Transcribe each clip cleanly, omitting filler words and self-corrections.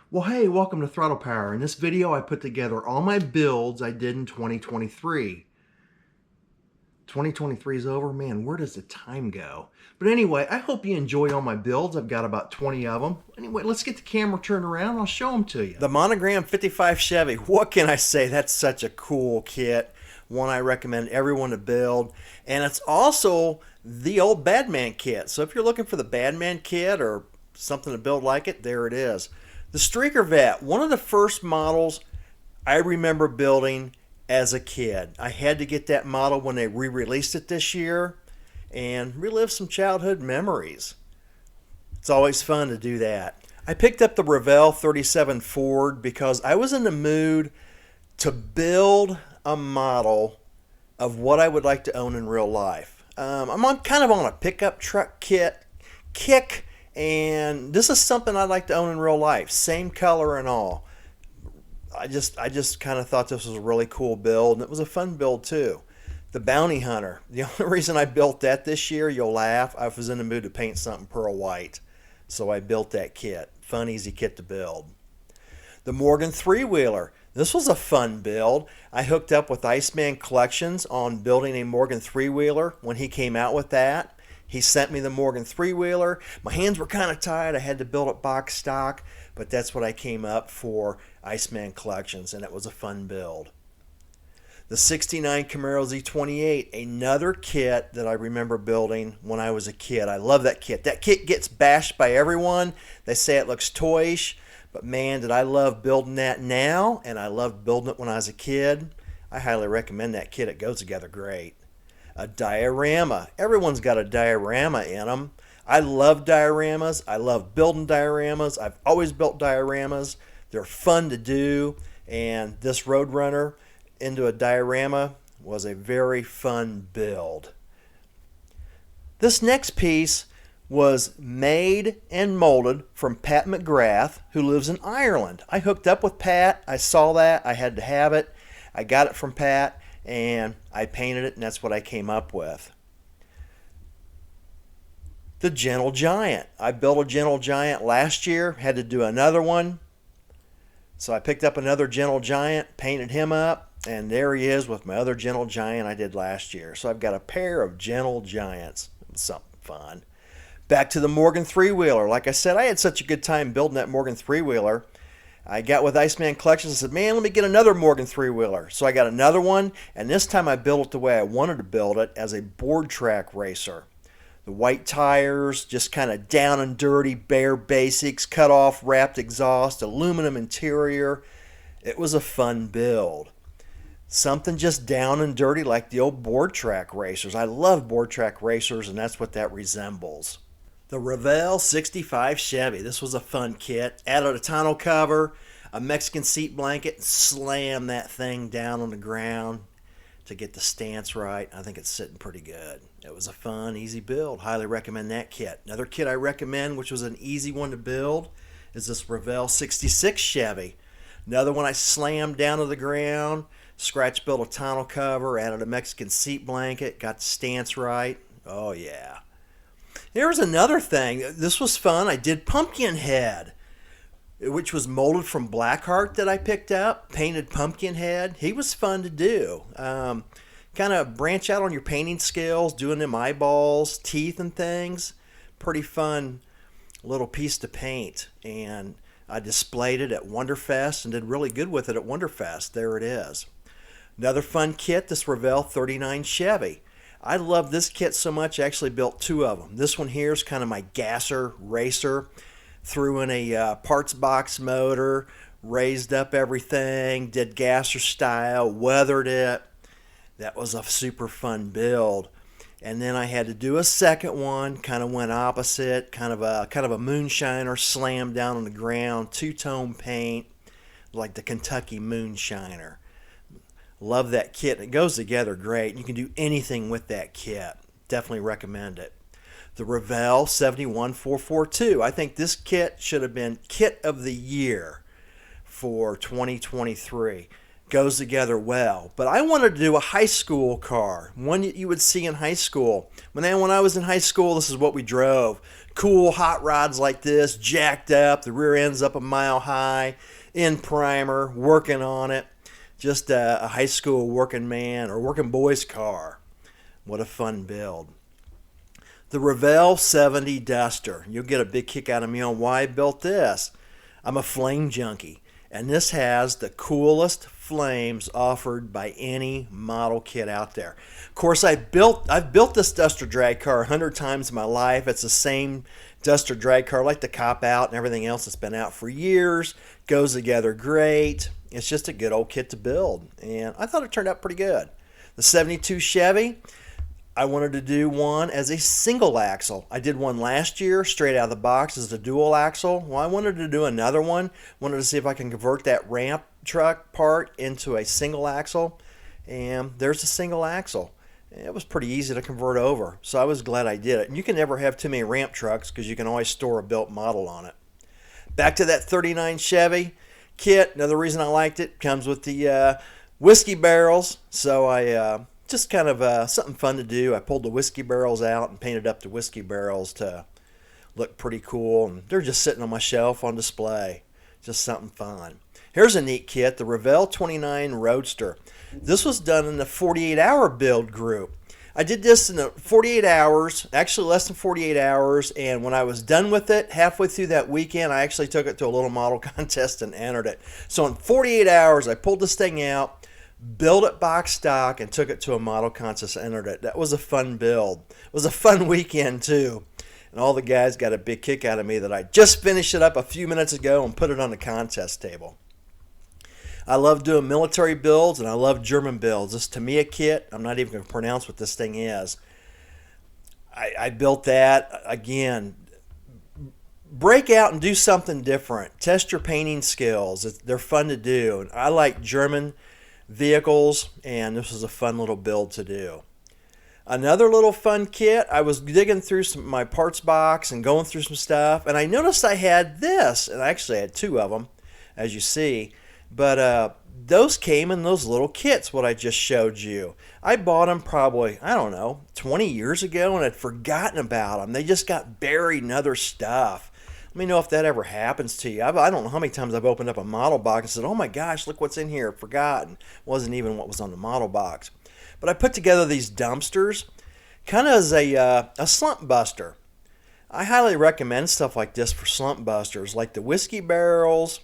Well, hey, welcome to Throttle Power. In this video, I put together all my builds I did in 2023. 2023 is over. Man, where does the time go? But anyway, I hope you enjoy all my builds. I've got about 20 of them. Anyway, let's get the camera turned around. I'll show them to you. The Monogram 55 Chevy. What can I say? That's such a cool kit. One I recommend everyone to build. And it's also the old Badman kit. So if you're looking for the Badman kit or something to build like it, there it is. The Streer Vet, one of the first models I remember building as a kid. I had to get that model when they re-released it this year and relive some childhood memories. It's always fun to do that. I picked up the Revel 37 Ford because I was in the mood to build a model of what I would like to own in real life. I'm kind of on a pickup truck kick. And this is something I'd like to own in real life. Same color and all. I just kind of thought this was a really cool build. And it was a fun build too. The Bounty Hunter. The only reason I built that this year, you'll laugh, I was in the mood to paint something pearl white. So I built that kit. Fun, easy kit to build. The Morgan three-wheeler. This was a fun build. I hooked up with Iceman Collections on building a Morgan three-wheeler when he came out with that. He sent me the Morgan three-wheeler. My hands were kind of tied. I had to build it box stock, but that's what I came up for Iceman Collections, and it was a fun build. The 69 Camaro Z28, another kit that I remember building when I was a kid. I love that kit. That kit gets bashed by everyone. They say it looks toyish, but man, did I love building that now, and I loved building it when I was a kid. I highly recommend that kit. It goes together great. A diorama. Everyone's got a diorama in them. I love dioramas. I love building dioramas. I've always built dioramas. They're fun to do. And this Roadrunner into a diorama was a very fun build. This next piece was made and molded from Pat McGrath, who lives in Ireland. I hooked up with Pat. I saw that. I had to have it. I got it from Pat. And I painted it, and that's what I came up with. The Gentle Giant. I built a Gentle Giant last year, had to do another one. So I picked up another Gentle Giant, painted him up, and there he is with my other Gentle Giant I did last year. So I've got a pair of Gentle Giants. Something fun. Back to the Morgan three-wheeler. Like I said, I had such a good time building that Morgan three-wheeler. I got with Iceman Collections and said, man, let me get another Morgan three-wheeler. So I got another one, and this time I built it the way I wanted to build it, as a board track racer. The white tires, just kind of down and dirty, bare basics, cut off, wrapped exhaust, aluminum interior. It was a fun build. Something just down and dirty like the old board track racers. I love board track racers, and that's what that resembles. The Revel 65 Chevy. This was a fun kit. Added a tonneau cover, a Mexican seat blanket, and slam that thing down on the ground to get the stance right. I think it's sitting pretty good. It was a fun, easy build. Highly recommend that kit. Another kit I recommend, which was an easy one to build, is this Revel 66 Chevy. Another one I slammed down to the ground, scratch built a tonneau cover, added a Mexican seat blanket, got the stance right. Oh yeah. Here's another thing. This was fun. I did Pumpkinhead, which was molded from Blackheart that I picked up. Painted Pumpkinhead. He was fun to do. Kind of branch out on your painting skills, doing them eyeballs, teeth, and things. Pretty fun little piece to paint. And I displayed it at Wonderfest and did really good with it at Wonderfest. There it is. Another fun kit, this Revel 39 Chevy. I love this kit so much, I actually built two of them. This one here is kind of my gasser racer. Threw in a parts box motor, raised up everything, did gasser style, weathered it. That was a super fun build. And then I had to do a second one, kind of went opposite, kind of a moonshiner, slammed down on the ground, two-tone paint, like the Kentucky moonshiner. Love that kit. It goes together great. You can do anything with that kit. Definitely recommend it. The Revel 71442. I think this kit should have been Kit of the Year for 2023. goes together well. But I wanted to do a high school car, one you would see in high school. When I was in high school, this is what we drove. Cool hot rods like this, jacked up, the rear end's up a mile high, in primer, working on it. Just a high school working man or working boy's car. What a fun build. The Revel 70 Duster. You'll get a big kick out of me on why I built this. I'm a flame junkie, and this has the coolest flames offered by any model kit out there. Of course, I've built this Duster drag car 100 times in my life. It's the same Duster drag car like the Cop Out and everything else that's been out for years. Goes together great. It's just a good old kit to build, and I thought it turned out pretty good. The 72 Chevy, I wanted to do one as a single axle. I did one last year straight out of the box as a dual axle. Well, I wanted to do another one. Wanted to see if I can convert that ramp truck part into a single axle. And there's a single axle. It was pretty easy to convert over, so I was glad I did it. And you can never have too many ramp trucks because you can always store a built model on it. Back to that 39 Chevy kit. Another reason I liked it, comes with the whiskey barrels. So I just kind of something fun to do. I pulled the whiskey barrels out and painted up the whiskey barrels to look pretty cool. And they're just sitting on my shelf on display. Just something fun. Here's a neat kit, the Revel 29 Roadster. This was done in the 48-hour build group. I did this in 48 hours, actually less than 48 hours, and when I was done with it, halfway through that weekend, I actually took it to a little model contest and entered it. So in 48 hours, I pulled this thing out, built it box stock, and took it to a model contest and entered it. That was a fun build. It was a fun weekend, too. And all the guys got a big kick out of me that I just finished it up a few minutes ago and put it on the contest table. I love doing military builds, and I love German builds. This Tamiya kit, I'm not even going to pronounce what this thing is. I built that. Again, break out and do something different. Test your painting skills. They're fun to do. And I like German vehicles, and this was a fun little build to do. Another little fun kit, I was digging through my parts box and going through some stuff, and I noticed I had this, and I actually had two of them, as you see. But those came in those little kits, what I just showed you. I bought them probably, I don't know, 20 years ago and had forgotten about them. They just got buried in other stuff. Let me know if that ever happens to you. I don't know how many times I've opened up a model box and said, oh my gosh, look what's in here, forgotten. Wasn't even what was on the model box. But I put together these dumpsters kind of as a slump buster. I highly recommend stuff like this for slump busters, like the whiskey barrels,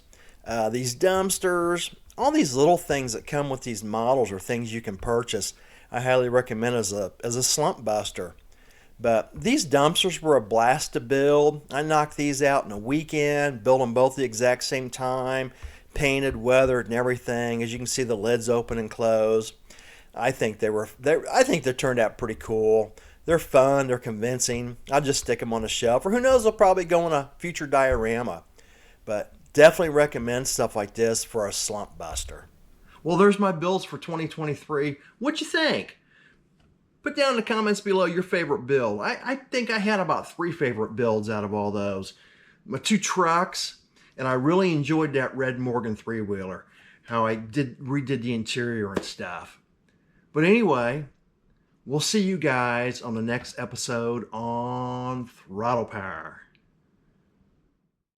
these dumpsters, all these little things that come with these models or things you can purchase. I highly recommend as a slump buster. But these dumpsters were a blast to build. I knocked these out in a weekend, built them both the exact same time, painted, weathered, and everything. As you can see, the lids open and close. I think they turned out pretty cool. They're fun. They're convincing. I'll just stick them on a shelf, or who knows, they'll probably go in a future diorama. But definitely recommend stuff like this for a slump buster. Well, there's my builds for 2023. What'd you think? Put down in the comments below your favorite build. I think I had about 3 favorite builds out of all those. My 2 trucks, and I really enjoyed that red Morgan 3-wheeler. How I redid the interior and stuff. But anyway, we'll see you guys on the next episode on Throttle Power.